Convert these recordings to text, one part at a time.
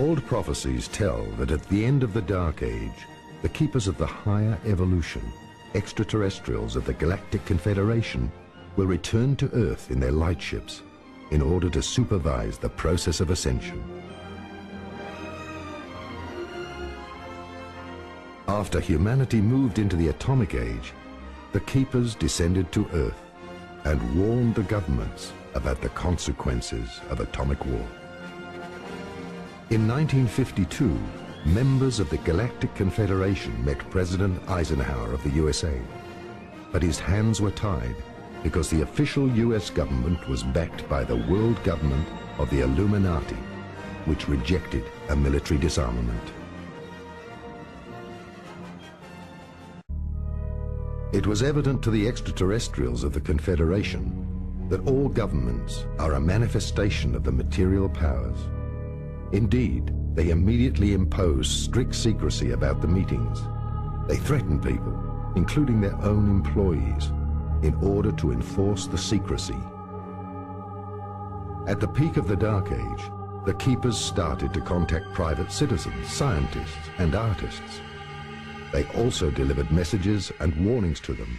Old prophecies tell that at the end of the Dark Age, the keepers of the higher evolution, extraterrestrials of the Galactic Confederation, will return to Earth in their lightships in order to supervise the process of ascension. After humanity moved into the Atomic Age, the keepers descended to Earth and warned the governments about the consequences of atomic war. In 1952, members of the Galactic Confederation met President Eisenhower of the USA, but his hands were tied because the official US government was backed by the world government of the Illuminati, which rejected a military disarmament. It was evident to the extraterrestrials of the Confederation that all governments are a manifestation of the material powers. Indeed, they immediately imposed strict secrecy about the meetings. They threatened people, including their own employees, in order to enforce the secrecy. At the peak of the Dark Age, the Keepers started to contact private citizens, scientists, and artists. They also delivered messages and warnings to them,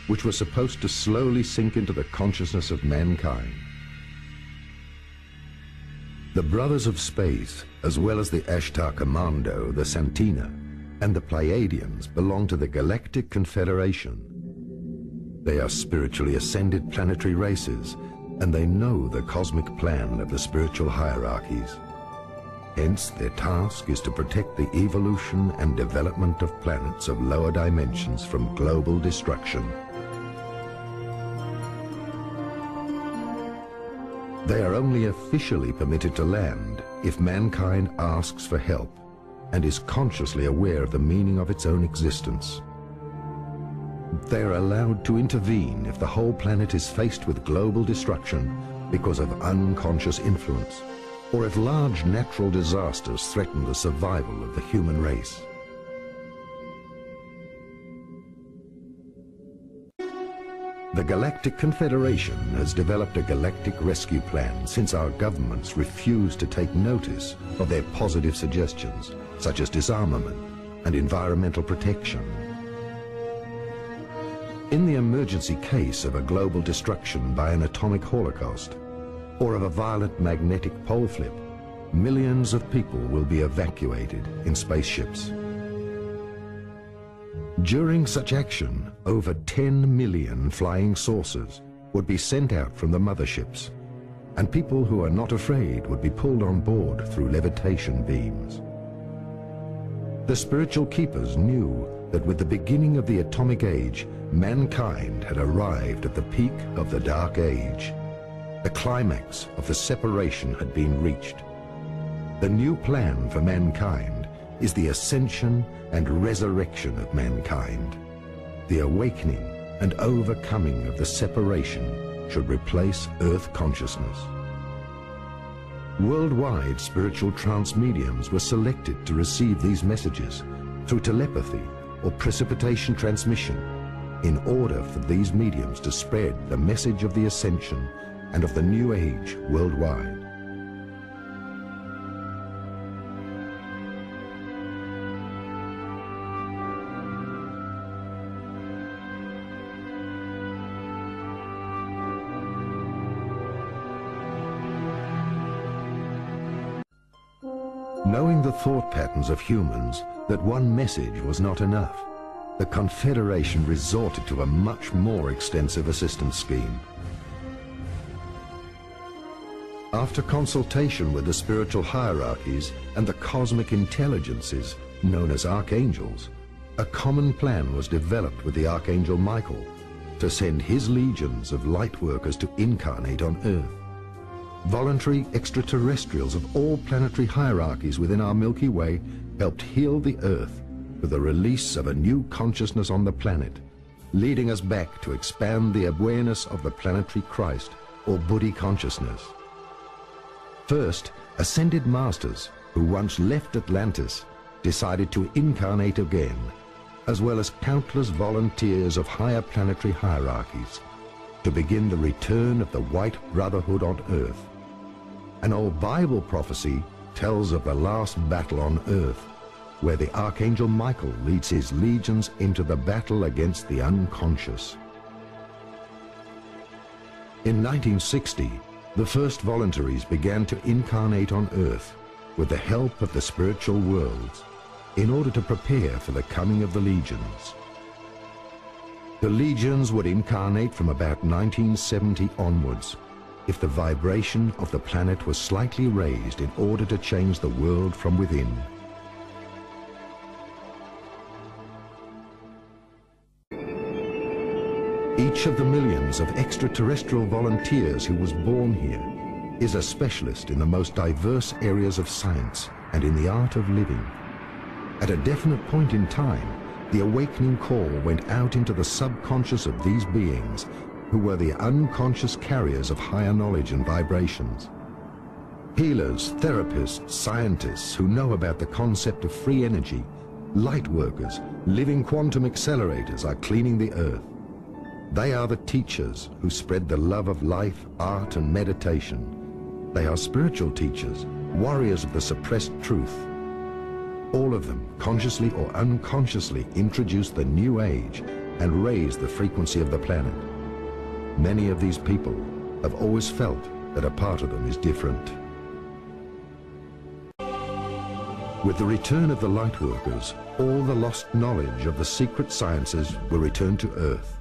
which were supposed to slowly sink into the consciousness of mankind. The Brothers of Space, as well as the Ashtar Commando, the Santina, and the Pleiadians belong to the Galactic Confederation. They are spiritually ascended planetary races, and they know the cosmic plan of the spiritual hierarchies. Hence, their task is to protect the evolution and development of planets of lower dimensions from global destruction. They are only officially permitted to land if mankind asks for help and is consciously aware of the meaning of its own existence. They are allowed to intervene if the whole planet is faced with global destruction because of unconscious influence, or if large natural disasters threaten the survival of the human race. The Galactic Confederation has developed a galactic rescue plan since our governments refused to take notice of their positive suggestions, such as disarmament and environmental protection. In the emergency case of a global destruction by an atomic holocaust, or of a violent magnetic pole flip, millions of people will be evacuated in spaceships. During such action, over 10 million flying saucers would be sent out from the motherships, and people who are not afraid would be pulled on board through levitation beams. The spiritual keepers knew that with the beginning of the atomic age, mankind had arrived at the peak of the Dark Age. The climax of the separation had been reached. The new plan for mankind is the ascension and resurrection of mankind. The awakening and overcoming of the separation should replace Earth consciousness. Worldwide spiritual trance mediums were selected to receive these messages through telepathy or precipitation transmission in order for these mediums to spread the message of the ascension and of the new age worldwide. Knowing the thought patterns of humans, that one message was not enough, the Confederation resorted to a much more extensive assistance scheme. After consultation with the spiritual hierarchies and the cosmic intelligences known as archangels, a common plan was developed with the Archangel Michael to send his legions of light workers to incarnate on Earth. Voluntary extraterrestrials of all planetary hierarchies within our Milky Way helped heal the Earth with the release of a new consciousness on the planet, leading us back to expand the awareness of the planetary Christ, or Buddhi consciousness. First, ascended masters who once left Atlantis decided to incarnate again, as well as countless volunteers of higher planetary hierarchies, to begin the return of the White Brotherhood on Earth. An old Bible prophecy tells of the last battle on Earth, where the Archangel Michael leads his legions into the battle against the unconscious. In 1960, the first voluntaries began to incarnate on Earth with the help of the spiritual worlds in order to prepare for the coming of the legions. The legions would incarnate from about 1970 onwards if the vibration of the planet was slightly raised in order to change the world from within. Each of the millions of extraterrestrial volunteers who was born here is a specialist in the most diverse areas of science and in the art of living. At a definite point in time, the awakening call went out into the subconscious of these beings, who were the unconscious carriers of higher knowledge and vibrations. Healers, therapists, scientists who know about the concept of free energy, light workers, living quantum accelerators are cleaning the earth. They are the teachers who spread the love of life, art, and meditation. They are spiritual teachers, warriors of the suppressed truth. All of them, consciously or unconsciously, introduce the new age and raise the frequency of the planet. Many of these people have always felt that a part of them is different. With the return of the light workers, all the lost knowledge of the secret sciences will return to Earth.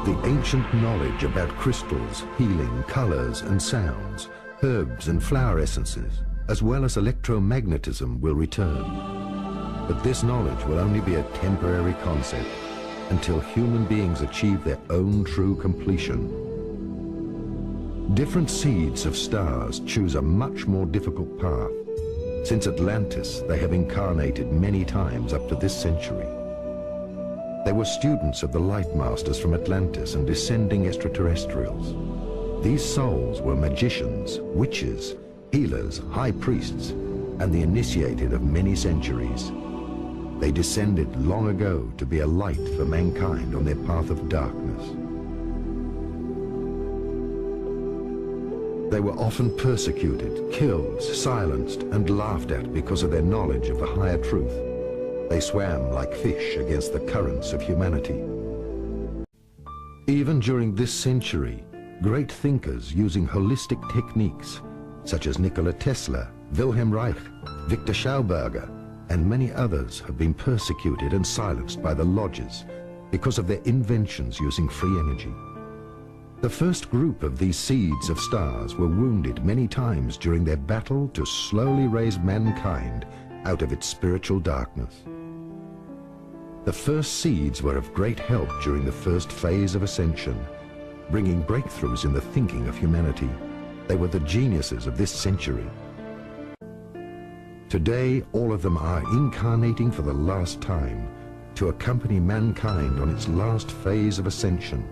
The ancient knowledge about crystals, healing, colors and sounds, herbs and flower essences, as well as electromagnetism will return. But this knowledge will only be a temporary concept until human beings achieve their own true completion. Different seeds of stars choose a much more difficult path. Since Atlantis, they have incarnated many times up to this century. They were students of the light masters from Atlantis and descending extraterrestrials. These souls were magicians, witches, healers, high priests, and the initiated of many centuries. They descended long ago to be a light for mankind on their path of darkness. They were often persecuted, killed, silenced, and laughed at because of their knowledge of the higher truth. They swam like fish against the currents of humanity. Even during this century, great thinkers using holistic techniques, such as Nikola Tesla, Wilhelm Reich, Victor Schauberger, and many others have been persecuted and silenced by the lodges because of their inventions using free energy. The first group of these seeds of stars were wounded many times during their battle to slowly raise mankind out of its spiritual darkness. The first seeds were of great help during the first phase of ascension, bringing breakthroughs in the thinking of humanity. They were the geniuses of this century. Today, all of them are incarnating for the last time to accompany mankind on its last phase of ascension.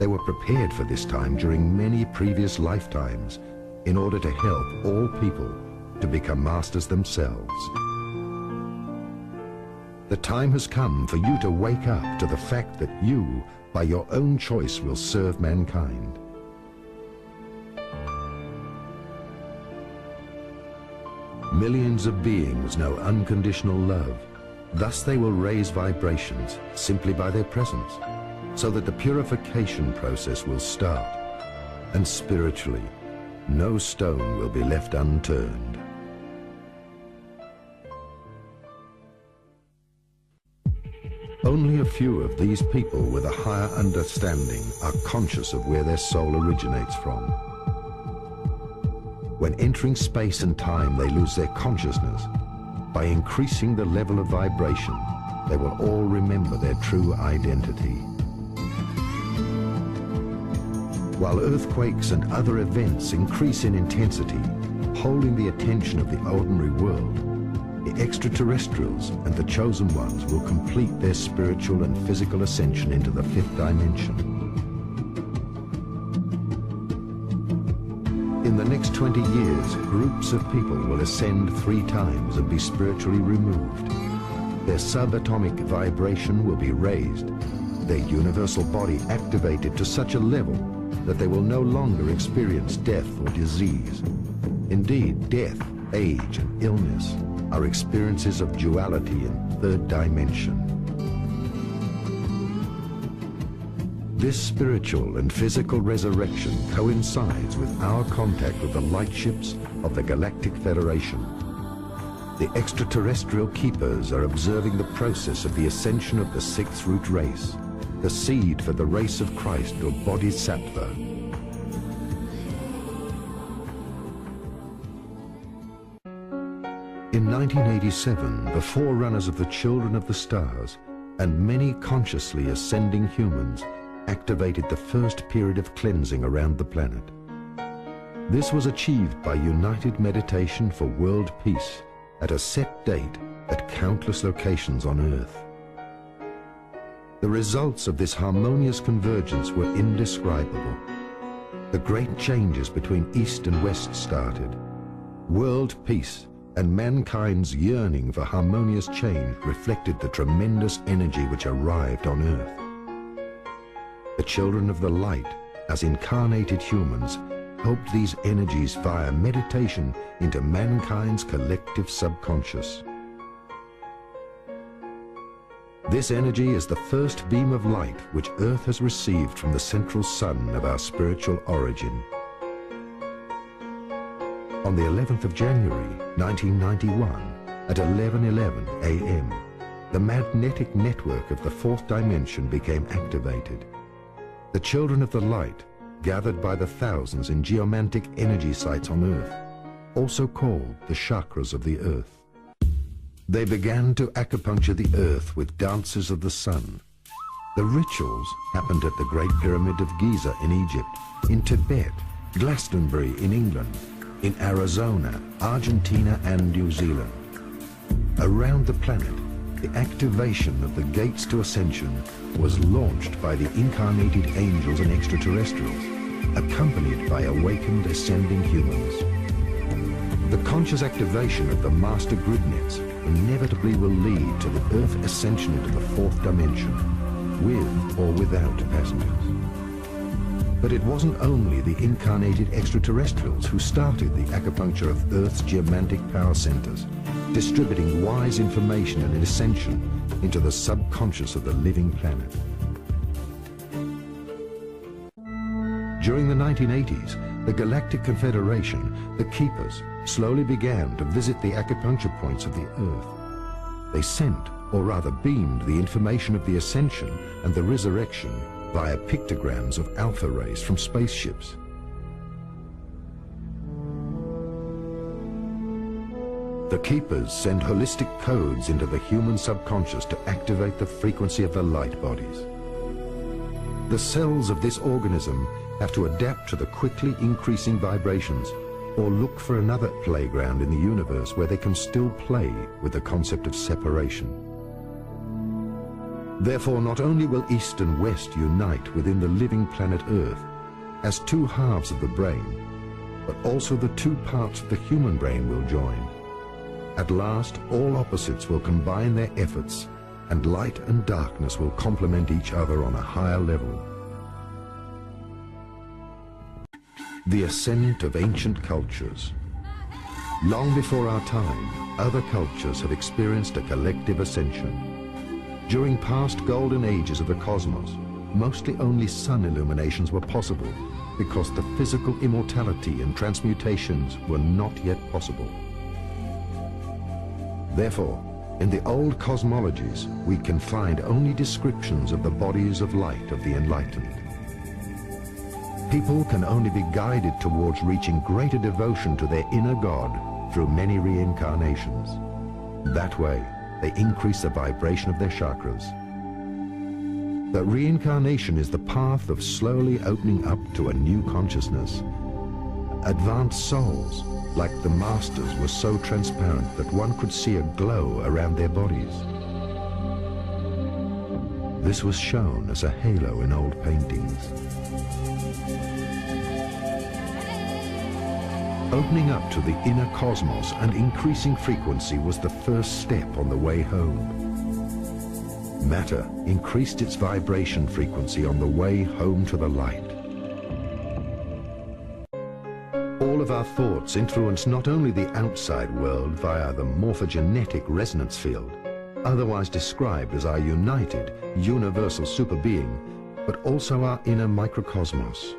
They were prepared for this time during many previous lifetimes in order to help all people to become masters themselves. The time has come for you to wake up to the fact that you, by your own choice, will serve mankind. Millions of beings know unconditional love. Thus they will raise vibrations simply by their presence, so that the purification process will start. And spiritually, no stone will be left unturned. Only a few of these people with a higher understanding are conscious of where their soul originates from. When entering space and time, they lose their consciousness. By increasing the level of vibration, they will all remember their true identity. While earthquakes and other events increase in intensity, holding the attention of the ordinary world, the extraterrestrials and the chosen ones will complete their spiritual and physical ascension into the fifth dimension. In the next 20 years, groups of people will ascend 3 times and be spiritually removed. Their subatomic vibration will be raised, their universal body activated to such a level that they will no longer experience death or disease. Indeed, death, age, and illness are experiences of duality in third dimension. This spiritual and physical resurrection coincides with our contact with the light ships of the Galactic Federation. The extraterrestrial keepers are observing the process of the ascension of the sixth root race, the seed for the race of Christ or Bodhisattva. In 1987, the forerunners of the Children of the Stars and many consciously ascending humans activated the first period of cleansing around the planet. This was achieved by united meditation for world peace at a set date at countless locations on Earth. The results of this harmonious convergence were indescribable. The great changes between East and West started. World peace and mankind's yearning for harmonious change reflected the tremendous energy which arrived on Earth. The children of the light, as incarnated humans, hoped these energies via meditation into mankind's collective subconscious. This energy is the first beam of light which Earth has received from the central sun of our spiritual origin. On the 11th of January, 1991, at 11:11 a.m., the magnetic network of the fourth dimension became activated. The children of the light, gathered by the thousands in geomantic energy sites on Earth, also called the chakras of the Earth. They began to acupuncture the Earth with dances of the sun. The rituals happened at the Great Pyramid of Giza in Egypt, in Tibet, Glastonbury in England, in Arizona, Argentina and New Zealand. Around the planet, the activation of the gates to ascension was launched by the incarnated angels and extraterrestrials, accompanied by awakened ascending humans. The conscious activation of the master grid nets inevitably will lead to the Earth ascension into the fourth dimension, with or without passengers. But it wasn't only the incarnated extraterrestrials who started the acupuncture of Earth's geomantic power centers, distributing wise information and ascension into the subconscious of the living planet. During the 1980s, the Galactic Confederation, the Keepers, slowly began to visit the acupuncture points of the Earth. They sent, or rather beamed, the information of the ascension and the resurrection via pictograms of alpha rays from spaceships. The Keepers send holistic codes into the human subconscious to activate the frequency of the light bodies. The cells of this organism have to adapt to the quickly increasing vibrations or look for another playground in the universe where they can still play with the concept of separation. Therefore, not only will East and West unite within the living planet Earth as two halves of the brain, but also the two parts of the human brain will join. At last, all opposites will combine their efforts, and light and darkness will complement each other on a higher level. The ascent of ancient cultures. Long before our time, other cultures have experienced a collective ascension. During past golden ages of the cosmos, mostly only sun illuminations were possible because the physical immortality and transmutations were not yet possible. Therefore, in the old cosmologies, we can find only descriptions of the bodies of light of the enlightened. People can only be guided towards reaching greater devotion to their inner God through many reincarnations. That way, they increase the vibration of their chakras. That reincarnation is the path of slowly opening up to a new consciousness. Advanced souls, like the masters, were so transparent that one could see a glow around their bodies. This was shown as a halo in old paintings. Opening up to the inner cosmos and increasing frequency was the first step on the way home. Matter increased its vibration frequency on the way home to the light. of our thoughts influence not only the outside world via the morphogenetic resonance field, otherwise described as our united, universal superbeing, but also our inner microcosmos.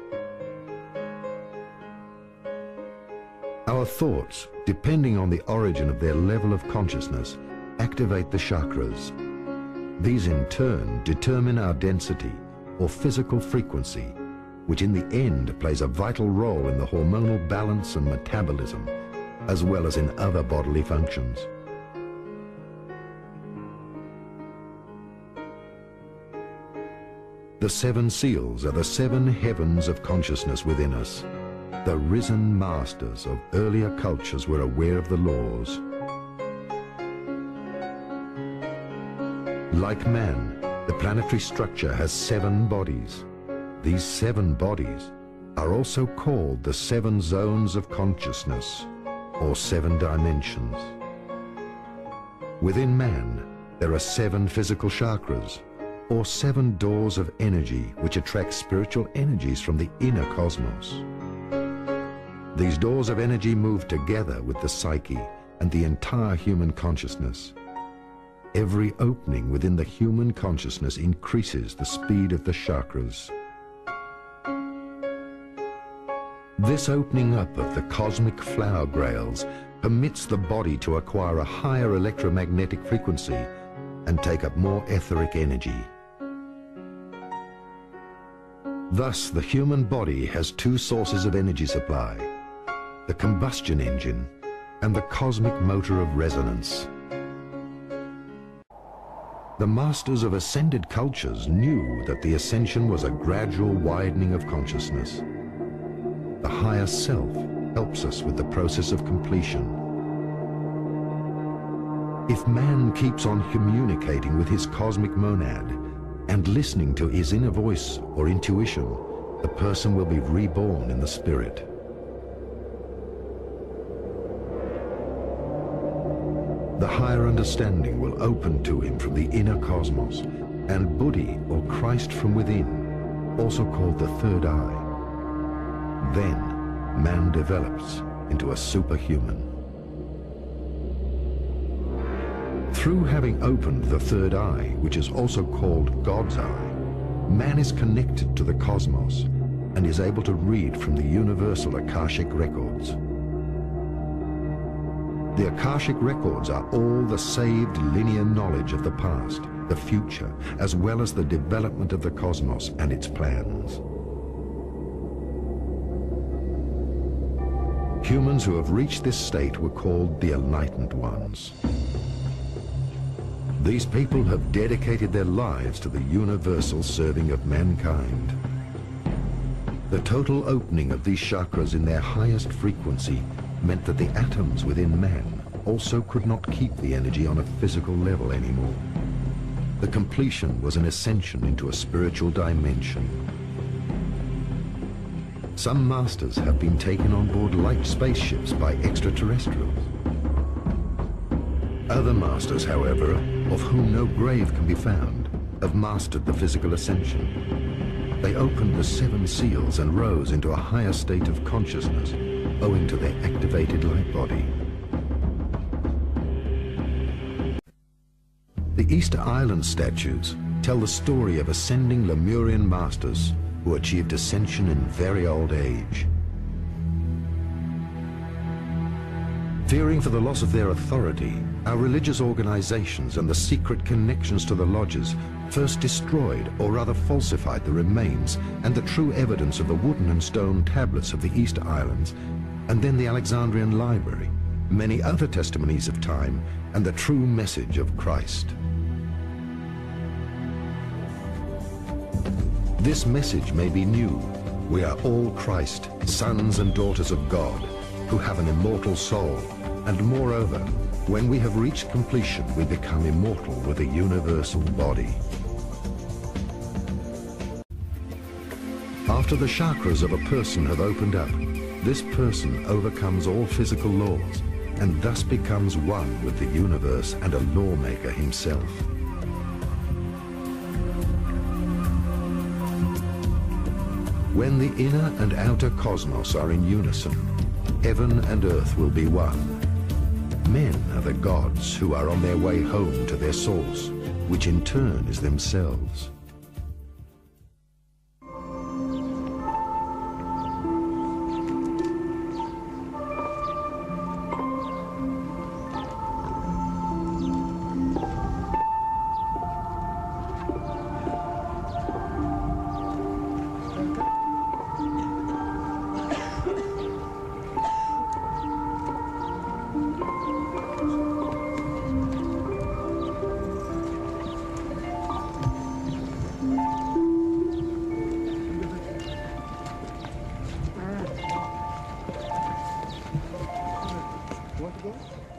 Our thoughts, depending on the origin of their level of consciousness, activate the chakras. These in turn determine our density or physical frequency, which in the end plays a vital role in the hormonal balance and metabolism, as well as in other bodily functions. The 7 seals are the 7 heavens of consciousness within us. The risen masters of earlier cultures were aware of the laws. Like man, the planetary structure has 7 bodies. These 7 bodies are also called the 7 zones of consciousness, or 7 dimensions. Within man, there are 7 physical chakras, or 7 doors of energy which attract spiritual energies from the inner cosmos. These doors of energy move together with the psyche and the entire human consciousness. Every opening within the human consciousness increases the speed of the chakras. This opening up of the cosmic flower grails permits the body to acquire a higher electromagnetic frequency and take up more etheric energy. Thus, the human body has 2 sources of energy supply: the combustion engine and the cosmic motor of resonance. The masters of ascended cultures knew that the ascension was a gradual widening of consciousness. The higher self helps us with the process of completion. If man keeps on communicating with his cosmic monad and listening to his inner voice or intuition, the person will be reborn in the spirit. The higher understanding will open to him from the inner cosmos, and Buddhi, or Christ from within, also called the third eye. Then, man develops into a superhuman. Through having opened the third eye, which is also called God's eye, man is connected to the cosmos and is able to read from the universal Akashic records. The Akashic records are all the saved linear knowledge of the past, the future, as well as the development of the cosmos and its plans. Humans who have reached this state were called the Enlightened Ones. These people have dedicated their lives to the universal serving of mankind. The total opening of these chakras in their highest frequency meant that the atoms within man also could not keep the energy on a physical level anymore. The completion was an ascension into a spiritual dimension. Some masters have been taken on board light spaceships by extraterrestrials. Other masters, however, of whom no grave can be found, have mastered the physical ascension. They opened the 7 seals and rose into a higher state of consciousness, owing to their activated light body. The Easter Island statues tell the story of ascending Lemurian masters who achieved ascension in very old age. Fearing for the loss of their authority, our religious organizations and the secret connections to the lodges first destroyed or rather falsified the remains and the true evidence of the wooden and stone tablets of the Easter Islands, and then the Alexandrian Library, many other testimonies of time, and the true message of Christ. This message may be new. We are all Christ, sons and daughters of God, who have an immortal soul, and moreover, when we have reached completion, we become immortal with a universal body. After the chakras of a person have opened up, this person overcomes all physical laws and thus becomes one with the universe and a lawmaker himself. When the inner and outer cosmos are in unison, heaven and earth will be one. Men are the gods who are on their way home to their source, which in turn is themselves. Want to go?